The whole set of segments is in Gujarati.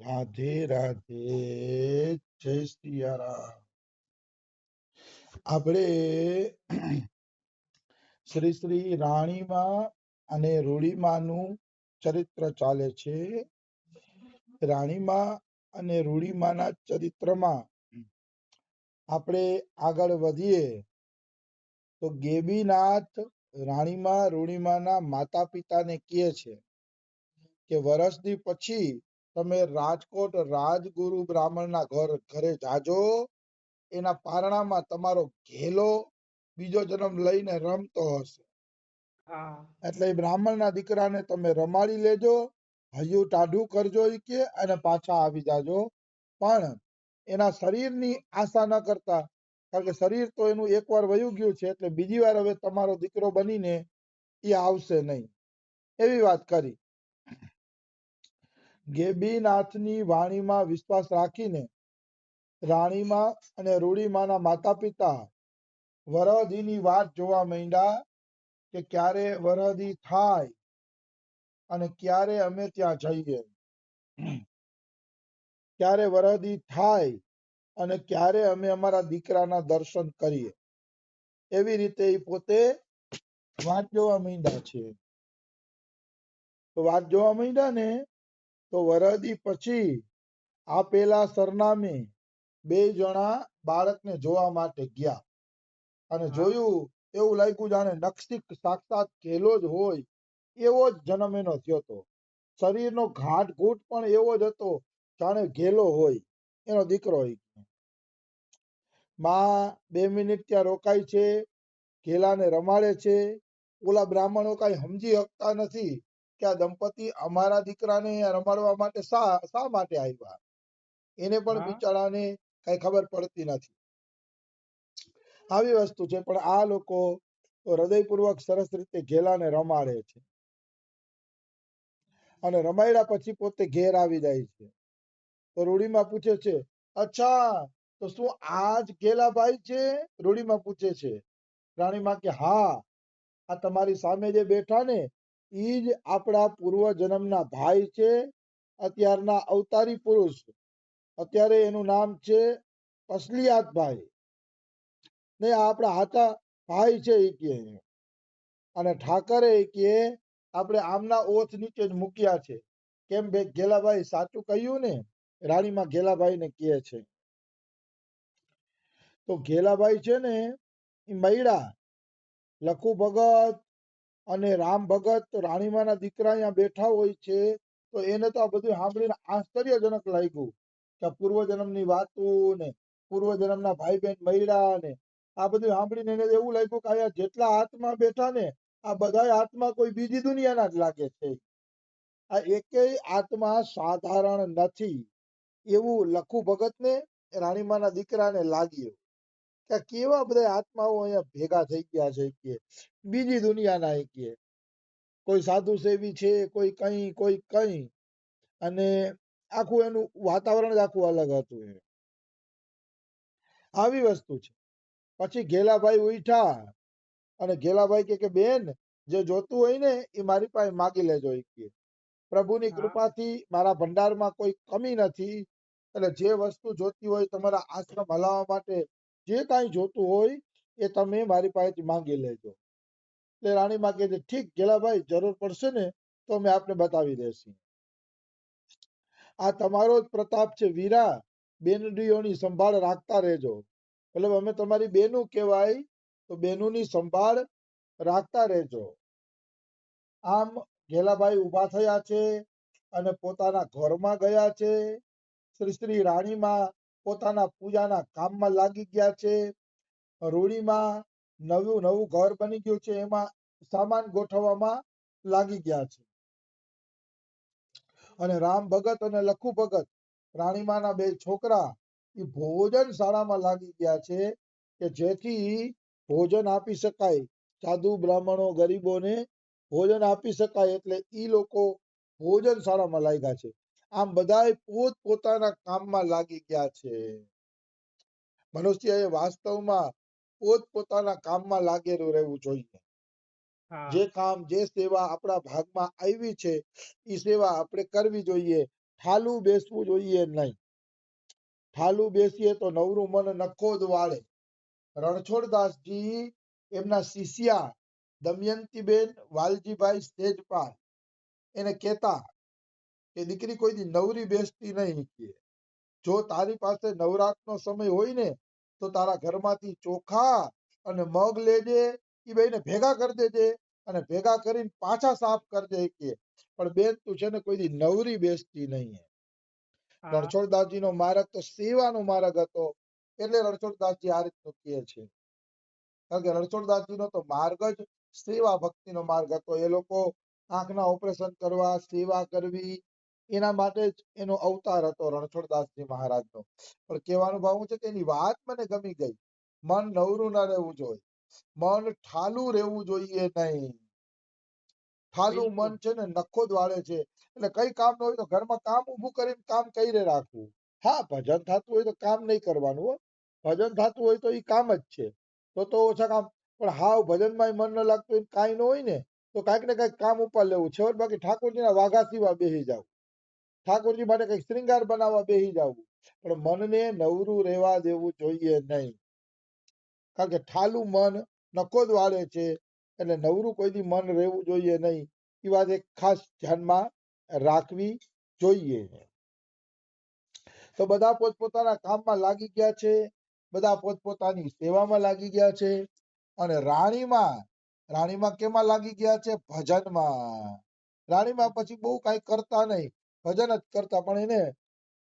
રાધે રાધે, જય સિયારામ. આપણે શ્રી શ્રી રાણીમાં અને રૂડીમાનું ચરિત્ર ચાલે છે. રાણીમા અને રૂડીમાના ચરિત્રમાં આપણે આગળ વધીએ તો ગેબીનાથ રાણીમા રૂડીમાના માતા પિતાને કહે છે કે વર્ષથી પછી તમે રાજકોટ રાજગુરુ બ્રાહ્મણના ઘરે જાજો. એના પારણામાં તમારો ઘેલો બીજો જન્મ લઈને રમતો હશે. એટલે એ બ્રાહ્મણના દીકરાને તમે રમાડી લેજો, હૈયું ટાઢું કરજો કે અને પાછા આવી જાજો. પણ એના શરીરની આશા ન કરતા, કારણ કે શરીર તો એનું એકવાર વયું ગયું છે, એટલે બીજી વાર હવે તમારો દીકરો બનીને એ આવશે નહીં, એવી વાત કરી. ગેબીનાથની વાણીમાં વિશ્વાસ રાખીને રાણીમા અને રૂડીમાના માતા પિતા વરહદીની વાત જોવા માંડ્યા કે ક્યારે વરહદી થાય અને ક્યારે અમે ત્યાં જઈએ. ક્યારે વરહદી થાય અને ક્યારે અમે અમારા દીકરાના દર્શન કરીએ. એવી રીતે એ પોતે વાત જોવા માંડ્યા છે. તો વાત જોવા માંડ્યા ને તો વરહદી પછી આપેલા સરનામે બે જણા બાળકને જોવા માટે ગયા અને જોયું, એવું લાગ્યું જાણે નક્ષિક સાક્ષાત ઘેલો જ હોય એવો જ જન્મ એનો થયો હતો. શરીરનો ઘાટ ઘૂંટ પણ એવો જ હતો જાણે ઘેલો હોય, એનો દીકરો હોય. માં 2 મિનિટ ત્યાં રોકાય છે, ઘેલાને રમાડે છે. ઓલા બ્રાહ્મણો કઈ સમજી શકતા નથી કે આ દંપતી અમારા દીકરાને રમાડવા માટે શા માટે આવ્યા. એને પણ બિચારાને કઈ ખબર પડતી નથી. આવી વસ્તુ છે. પણ આ લોકો હૃદયપૂર્વક સરસ રીતે ઘેલાને રમાડે છે અને રમાડ્યા પછી પોતે ઘેર આવી જાય છે. તો રૂડીમાં પૂછે છે, અચ્છા તો શું આજ ઘેલાભાઈ છે? રૂડીમાં પૂછે છે. રાણીમાં કે હા, આ તમારી સામે જે બેઠા ને ઈ જ આપણા પૂર્વ જન્મના ભાઈ છે, અત્યારના અવતારી પુરુષ. અત્યારે એનું નામ છે અસલિયાતભાઈ ને આપણા હાચા ભાઈ છે એ કે. અને ઠાકરે કે આપણે આમના ઓથ નીચે જ મૂક્યા છે. કેમ બે ઘેલાભાઈ સાચું કહ્યું ને? રાણીમાં ઘેલાભાઈ ને કહે છે. તો ઘેલાભાઈ છે ને એ મૈડા લખુ ભગત અને રામ ભગત રાણીમાના દીકરા અહીંયા બેઠા હોય છે. તો એને તો આ બધું સાંભળીને આશ્ચર્યજનક લાગ્યું કે પૂર્વ જન્મની વાતો ને પૂર્વ જન્મના ભાઈ બહેન મૈડા ને આ બધું સાંભળીને એને એવું લાગ્યું કે અહીંયા જેટલા આત્મા બેઠા ને આ બધા આત્મા કોઈ બીજી દુનિયાના જ લાગે છે. આ એકેય આત્મા સાધારણ નથી એવું લખુ ભગત ને રાણીમાના દીકરાને લાગ્યું કે કેવા બધા આત્માઓ અહીંયા ભેગા થઈ ગયા છે કે બીજી દુનિયાના કે કોઈ સાધુ સેવી છે, કોઈ કઈ અને આખું એનું વાતાવરણ જ આખું અલગ હતું. આવી વસ્તુ છે. પછી ઘેલાભાઈ ઉઠ્યા અને ઘેલાભાઈ કે બેન જે જોતું હોય ને એ મારી પાસે માગી લેજો. પ્રભુની કૃપાથી મારા ભંડારમાં કોઈ કમી નથી, એટલે જે વસ્તુ જોતી હોય તમારા આશ્રમ હલાવવા માટે જે કાંઈ જોતું હોય એ તમે મારી પાસેથી માંગી લેજો. એટલે રાણીમાં કહે છે ઠીક ઘેલાભાઈ, જરૂર પડશે ને તો અમે આપને બતાવી દેશું. આ તમારો જ પ્રતાપ છે વીરા, બેનડીઓની સંભાળ રાખતા રહેજો. એટલે અમે તમારી બેનું કહેવાય તો બેનુની સંભાળ રાખતા રહેજો. આમ ઘેલાભાઈ ઉભા થયા છે અને પોતાના ઘરમાં ગયા છે. શ્રી શ્રી રાણીમાં પોતાના પૂજાના કામમાં લાગી ગયા છે. રૂડીમાં નવું ઘર બની ગયું છે, એમાં સામાન ગોઠવવામાં લાગી ગયા છે. અને રામ ભગત અને લખુ ભગત રાણીમાના બે છોકરા એ ભોજન શાળામાં લાગી ગયા છે કે જેથી ભોજન આપી શકાય, સાધુ બ્રાહ્મણો ગરીબોને ભોજન આપી શકાય, એટલે ઈ લોકો ભોજન શાળામાં લાગ્યા છે. આમ બધાય પોત પોતાના કામમાં લાગી ગયા છે. મનુષ્યએ વાસ્તવમાં પોત પોતાના કામમાં લાગેલું રહેવું જોઈએ. જે કામ જે સેવા આપણા ભાગમાં આવી છે એ સેવા આપણે કરવી જોઈએ. ઠાલું બેસવું જોઈએ નહીં. ઠાલું બેસીએ તો નવરું મન નખો જ વાળે. રણછોડદાસજી એમના શિષ્યા દમયંતીબેન વાલજીભાઈ સ્ટેજપાલ એને કહેતા કે દીકરી કોઈ દી નવરી બેસતી નહીં કે જો તારી પાસે નવરાતનો સમય હોય ને તો તારા ઘરમાંથી ચોખા અને મગ લેજે, એ બેને ભેગા કરી દેજે અને ભેગા કરીને પાછા સાફ કરજે કે પણ બેન તું છે ને કોઈ દી નવરી બેસતી નહીં. રણછોડદાસજી નો માર્ગ તો સેવાનો માર્ગ હતો એટલે રણછોડદાસજી આ રીતનું કહે છે. કારણ કે રણછોડદાસજી નો તો માર્ગ જ સેવા ભક્તિ નો માર્ગ હતો. એ લોકો આંખના ઓપરેશન કરવા, સેવા કરવી એના માટે જ એનો અવતાર હતો રણછોડદાસજી મહારાજનો. પણ કહેવાનું ભાવ છે કે એની વાત મને ગમી ગઈ. મન નવરું ના રહેવું જોઈએ, મન ઠાલું રહેવું જોઈએ નહીં. ઠાલું મન છે ને નખો જ વાળે છે. એટલે કઈ કામ ન હોય તો ઘરમાં કામ ઊભું કરીને કામ કરી રાખવું. હા, ભજન થતું હોય તો કામ નહીં કરવાનું હો. ભજન થતું હોય તો એ કામ જ છે. તો ઓછા કામ. પણ હાવ ભજનમાં મન ન લાગતું હોય કાંઈ ન હોય ને તો કાંઈક ને કાંઈક કામ ઉપર લેવું. છેવટ બાકી ઠાકોરજીના વાઘા સીવા બેસી જાવ, ઠાકોરજી માટે કઈક શ્રૃંગાર બનાવવા બેસી જવું. પણ મનને નવરું રહેવા દેવું જોઈએ નહીં. કારણ કે ઠાલું મન નખો જ વાળે છે. એટલે નવરું કોઈ દી મન રહેવું જોઈએ નહીં. એ વાત એક ખાસ ધ્યાનમાં રાખવી જોઈએ. તો બધા પોતપોતાના કામમાં લાગી ગયા છે, બધા પોતપોતાની સેવામાં લાગી ગયા છે. અને રાણીમાં કેમાં લાગી ગયા છે? ભજનમાં. રાણીમાં પછી બહુ કઈ કરતા નહીં, ભજન જ કરતા. પણ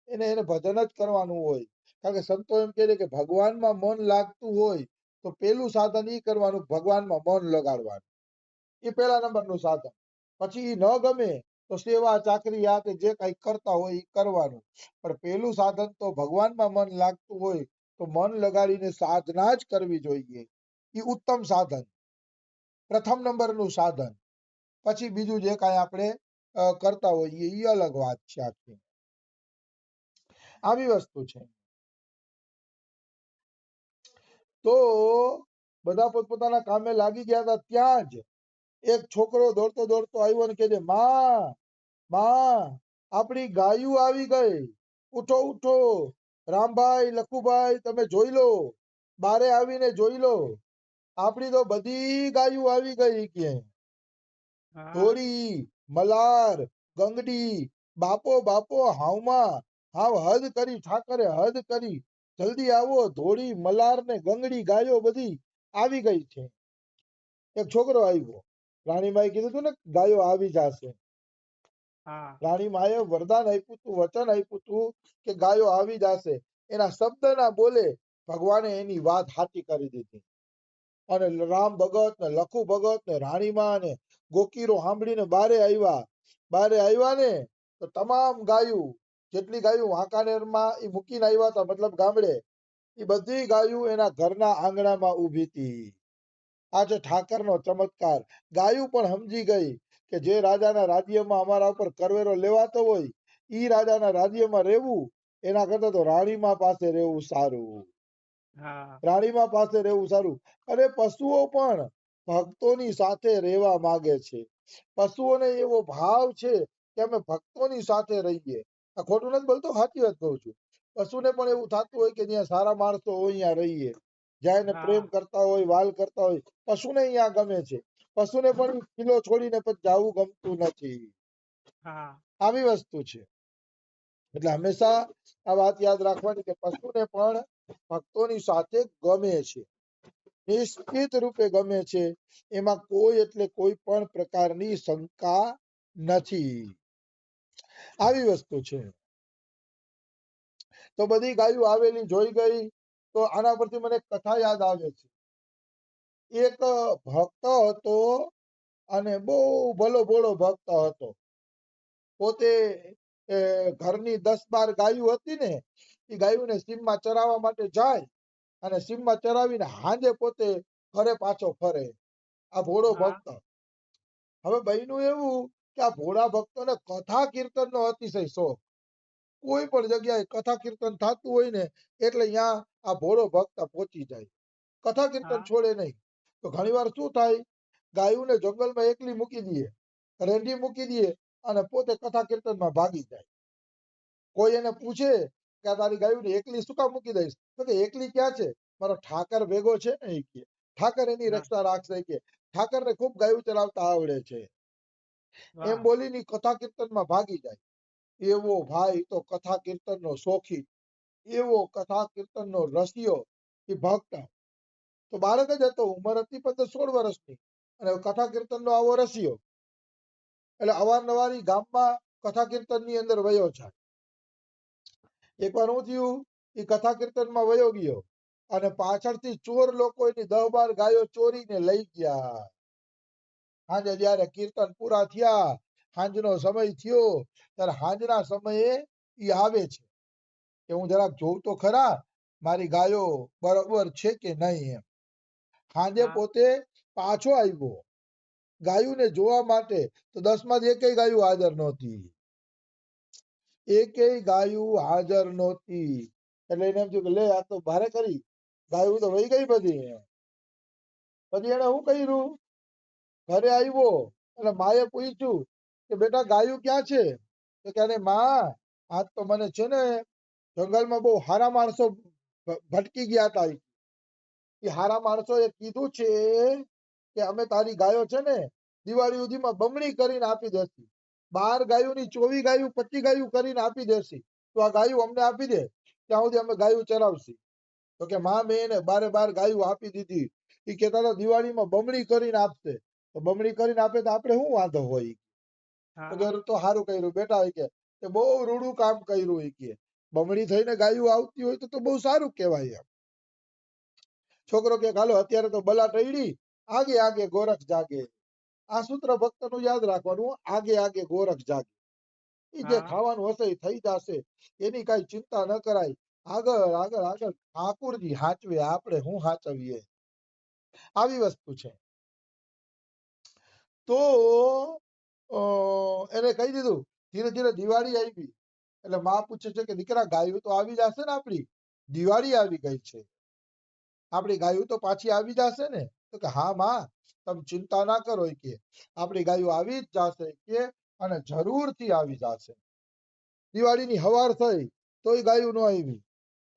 એને ભજન જ કરવાનું હોય. કારણ કે સંતો એમ કહે છે કે ભગવાનમાં મન લાગતું હોય તો પેલું સાધન ઈ કરવાનું, ભગવાનમાં મન લગાડવાનું. એ પેલા નંબરનું સાધન. પછી ન ગમે તો સેવા ચાકરી આ કે જે કઈ કરતા હોય એ કરવાનું. પણ પેલું સાધન તો ભગવાનમાં મન લાગતું હોય તો મન લગાડીને સાધના જ કરવી જોઈએ. એ ઉત્તમ સાધન, પ્રથમ નંબરનું સાધન. પછી બીજું જે કાંઈ આપણે કરતા હોઈએ એ અલગ વાત છે. આખી આવી વસ્તુ છે. તો બધા પોતપોતાના કામે લાગી ગયા હતા. ત્યાં જ એક છોકરો દોડતો દોડતો આવ્યો ને કહે છે, માં આપણી ગાયું આવી ગઈ, ઉઠો ઉઠો, રામભાઈ લખુભાઈ તમે જોઈ લો, બારે આવીને જોઈ લો, આપણી તો બધી ગાયું આવી ગઈ કે ધોળી, મલાર, ગંગડી, બાપો બાપો હાવમાં હાવ હદ કરી, ઠાકરે હદ કરી, જલ્દી આવો, ધોળી, મલાર ને ગંગડી ગાયો બધી આવી ગઈ છે. એક છોકરો આવ્યો. રાણીમાએ કીધું હતું ને ગાયો આવી જશે. રાણીમાએ વરદાન આપ્યું હતું, વચન આપ્યું હતું કે ગાયો આવી જશે. એના શબ્દ ના બોલે ભગવાને એની વાત સાચી કરી દીધી. અને રામ ભગત ને લખુ ભગત ને રાણીમા ને ગોકીરો સાંભળીને બારે આવ્યા ને તો તમામ ગાયું, જેટલી ગાયું વાંકાનેરમાં એ મૂકીને આવ્યા હતા, મતલબ ગામડે, એ બધી ગાયું એના ઘરના આંગણામાં ઊભી હતી. આ છે ઠાકરનો ચમત્કાર. ગાયું પણ સમજી ગઈ કે જે રાજાના રાજ્યમાં અમારા ઉપર કરવેરો લેવાતો હોય ઈ રાજાના રાજ્યમાં રહેવું એના કરતા તો રાણીમા પાસે રહેવું સારું. રાણીમા પાસે રહેવું સારું. અને પશુઓ પણ ભક્તોની સાથે રહેવા માંગે છે. પશુઓને એવો ભાવ છે કે અમે ભક્તોની સાથે રહીએ. આ ખોટું નથી બોલતો, સાચી વાત કહું છું. પશુને પણ એવું થતું હોય કે જ્યાં સારા માણસો હોય ત્યાં રહીએ, જ્યાં એને પ્રેમ કરતા હોય, વાલ કરતા હોય, પશુને અહીંયા ગમે છે. પશુને પણ કિલ્લો છોડીને પછી જવું ગમતું નથી. આવી વસ્તુ છે. એટલે હંમેશા આ વાત યાદ રાખવાની કે પશુને પણ ભક્તોની સાથે ગમે છે, નિશ્ચિત રૂપે ગમે છે. એમાં કોઈ એટલે કોઈ પણ પ્રકારની શંકા નથી. આવી વસ્તુ છે. તો બધી ગાયો આવેલી જોઈ ગઈ. તો આના પરથી મને કથા યાદ આવે છે. એક ભક્ત હતો અને બહુ ભલો ભોળો ભક્ત હતો. પોતે ઘરની 10-12 ગાયો હતી ને એ ગાયોને સીમમાં ચરાવવા માટે જાય અને સીમમાં ચરાવીને હાંજે પોતે ઘરે પાછો ફરે. આ ભોળો ભક્ત. હવે બન્યું એવું કે આ ભોળા ભક્તોને કથા કીર્તનનો અતિશય શોખ. કોઈ પણ જગ્યાએ કથા કીર્તન થતું હોય ને એટલે ત્યાં આ ભોળો ભક્ત પહોંચી જાય. કથા કીર્તન છોડે નહીં. તો ઘણી વાર શું થાય, ગાયોને જંગલમાં એકલી મૂકી દઈએ, રેંડી મૂકી દઈએ અને પોતે કથા કીર્તનમાં ભાગી જાય. કોઈ એને પૂછે કે આ તારી ગાયું એકલી શું કામ મૂકી દઈશ, તો કે એકલી ક્યાં છે, મારો ઠાકર ભેગો છે ને એ કે ઠાકર એની હા. રક્ષા રાખશે કે ઠાકરને ખૂબ ગાયું ચલાવતા આવડે છે. એમ વાહ. બોલીને કથા કીર્તનમાં ભાગી જાય. એવો ભાઈ તો કથા કીર્તનનો શોખી, એવો કથા કીર્તનનો રસિયો, એ ભક્ત તો બાળક જ હતો, ઉંમર હતી 15-16 વર્ષની, અને કથા કીર્તનનો આવો રસિયો. એટલે અવારનવાર ઈ ગામમાં કથા કીર્તનની અંદર વયો જાય. એકવાર શું થયું, એ કથા કીર્તનમાં વયો ગયો અને પાછળથી ચોર લોકો એની 10-12 ગાયો ચોરીને લઈ ગયા. સાંજે જયારે કીર્તન પૂરા થયા, સાંજનો સમય થયો, ત્યારે સાંજના સમયે ઈ આવે છે કે હું જરાક જોઉં તો ખરા મારી ગાયો બરોબર છે કે નહીં એમ. સાંજે હા. પોતે પાછો આવ્યો ગાયુંને જોવા માટે, તો 10 માંથી એકેય ગાયું હાજર નહોતી, એકેય ગાયું હાજર નહોતી. એટલે એને એમ થયું કે લે આ તો ભારે કરી, ગાયું તો વહી ગઈ બધી. પછી એને શું કર્યું, ઘરે આવ્યો અને માએ પૂછ્યું કે બેટા ગાયું ક્યાં છે, તો કે અરે માં, આજ તો મને છે ને જંગલમાં બહુ હારા માણસો ભટકી ગયા હતા. એ હારા માણસોએ કીધું છે કે અમે તારી ગાયો છે ને દિવાળી સુધીમાં બમણી કરીને આપી દેશી, 12 ગાયોની 24 ગાયું 25 ગાયું કરીને આપી દેશી, તો આ ગાયું અમને આપી દે, ત્યાં સુધી અમે ગાયું ચરાવશી. તો કે માં મેં એને 12 ગાયું આપી દીધી. એ કહેતા હતા દિવાળીમાં બમણી કરીને આપશે, તો બમણી કરીને આપે તો આપણે શું વાંધો હોય. તો હા. કે તો સારું કર્યું બેટા, કે બહુ રૂડું કામ કર્યું, કે બમણી થઈને ગાયું આવતી હોય તો બહુ સારું કહેવાય એમ. છોકરો કે હાલો અત્યારે તો બલા ટળી, આગે આગે ગોરખ જાગે. આ સૂત્ર ભક્તનું યાદ રાખવાનું, આગે આગે ગોરખ જાગે. એ જે હા. થવાનું હશે એ થઈ જશે, એની કઈ ચિંતા ન કરાય. આગળ આગળ આગળ ઠાકુરજી હાચવે, આપણે હું હાચવીએ, આવી વસ્તુ છે. તો એને કહી દીધું. ધીરે ધીરે દિવાળી આવી, એટલે માં પૂછે છે કે દીકરા ગાયું તો આવી જશે ને, આપણી દિવાળી આવી ગઈ છે, આપણી ગાયું તો પાછી આવી જશે ને, તો કે હા માં, તમે ચિંતા ના કરો, કે આપણી ગાયું આવી જ જશે કે, અને જરૂરથી આવી જશે. દિવાળીની હવાર થઈ તોય ગાયું ન આવી.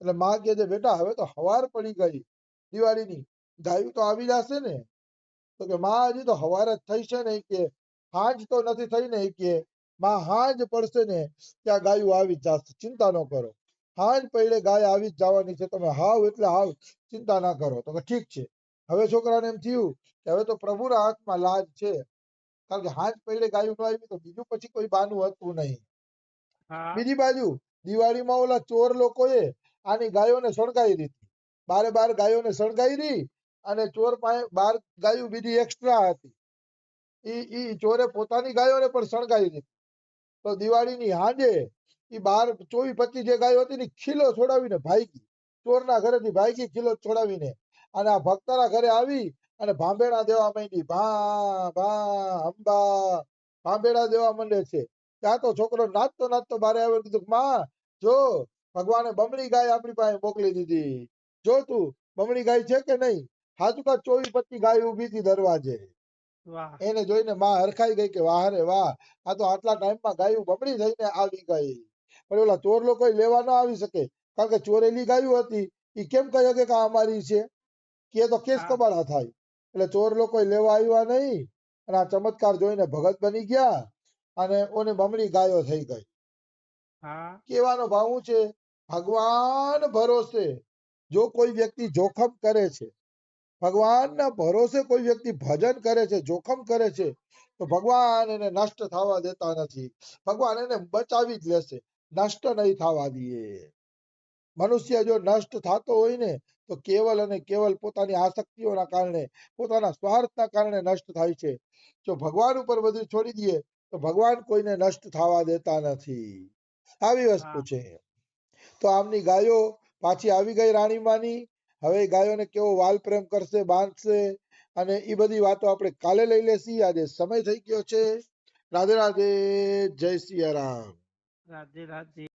એટલે માં કહે છે બેટા હવે તો હવાર પડી ગઈ દિવાળીની, ગાયું તો આવી જશે ને, તો કે માં હજી તો હવાર જ થઈ છે ને, કે હાંજ તો નથી થઈ ને, કે માં હાંજ પડશે ને ત્યાં ગાયું આવી જ જશે, ચિંતા ન કરો, હાંજ પડે ગાય આવી જ જવાની છે, તમે હાવ એટલે હાવ ચિંતા ના કરો. તો કે ઠીક છે. હવે છોકરાને એમ થયું કે હવે તો પ્રભુના હાથમાં લાજ છે, કારણ કે હાંજ પડે ગાયું ન આવી તો બીજું પછી કોઈ બાનું હતું નહીં. હા. બીજી બાજુ દિવાળીમાં ઓલા ચોર લોકોએ આની ગાયોને સળગાવી દીધી, 12 ગાયોને સળગાવી, અને ચોર પાસે 12 ગાયો બીજી એક્સ્ટ્રા હતી, ઈ ચોરે પોતાની ગાયોને પણ સળગાવી દીધી. તો દિવાળીની હાંજે ઈ 24-25 જે ગાયો હતી ને ખીલો છોડાવીને ભાગી, ચોરના ઘરેથી ભાગી ખીલો છોડાવીને, અને આ ભક્તના ઘરે આવી અને ભાંભેડા દેવા માંડી, ભા ભા અંબા, ભાંભેડા દેવા માંડે છે. ત્યાં તો છોકરો નાચતો નાચતો બારે આવ્યો, કીધું માં જો ભગવાને બમણી ગાય આપણી પાસે મોકલી દીધી, જો તું બમણી ગાય છે કે નહીં. હાચું કા 24-25 ગાય ઉભી હતી દરવાજે. વાહ. એને જોઈને માં હરખાઈ ગઈ કે વાહ રે વાહ, આ તો આટલા ટાઈમમાં ગાયું બમણી થઈને આવી ગઈ. પણ ઓલા ચોર લોકો લેવા ના આવી શકે, કારણ કે ચોરેલી ગાયું હતી, એ કેમ કહે કે આ અમારી છે, કે તો કેસ હા. કબાડા થાય. એટલે ચોર લોકો લેવા આવ્યા નહીં, અને આ ચમત્કાર જોઈને ભગત બની ગયા, અને ઓને બમણી ગાયો થઈ ગઈ. હા. કહેવાનો ભાવ શું છે, ભગવાન ભરોસે જો કોઈ વ્યક્તિ જોખમ કરે છે, ભગવાનના ભરોસે કોઈ વ્યક્તિ ભજન કરે છે, જોખમ કરે છે, તો ભગવાન એને નષ્ટ થવા દેતા નથી, ભગવાન એને બચાવી જ લેશે, નષ્ટ નહીં થવા દે. મનુષ્ય જો નષ્ટ થતો હોય ને તો કેવલ અને કેવલ પોતાની આસક્તિઓના કારણે, પોતાના સ્વાર્થના કારણે નષ્ટ થાય છે. જો ભગવાન ઉપર બધું છોડી દઈએ તો ભગવાન કોઈને નષ્ટ થવા દેતા નથી, આવી વસ્તુ હા. છે. તો આમની ગાયો પાછી આવી ગઈ રાણીમાની. હવે ગાયોને કેવો વાલ પ્રેમ કરશે, બાંધશે, અને એ બધી વાતો આપણે કાલે લઈ લેશી. આજે સમય થઈ ગયો છે. રાધે રાધે, જય સિયારામ. રાધે રાધે.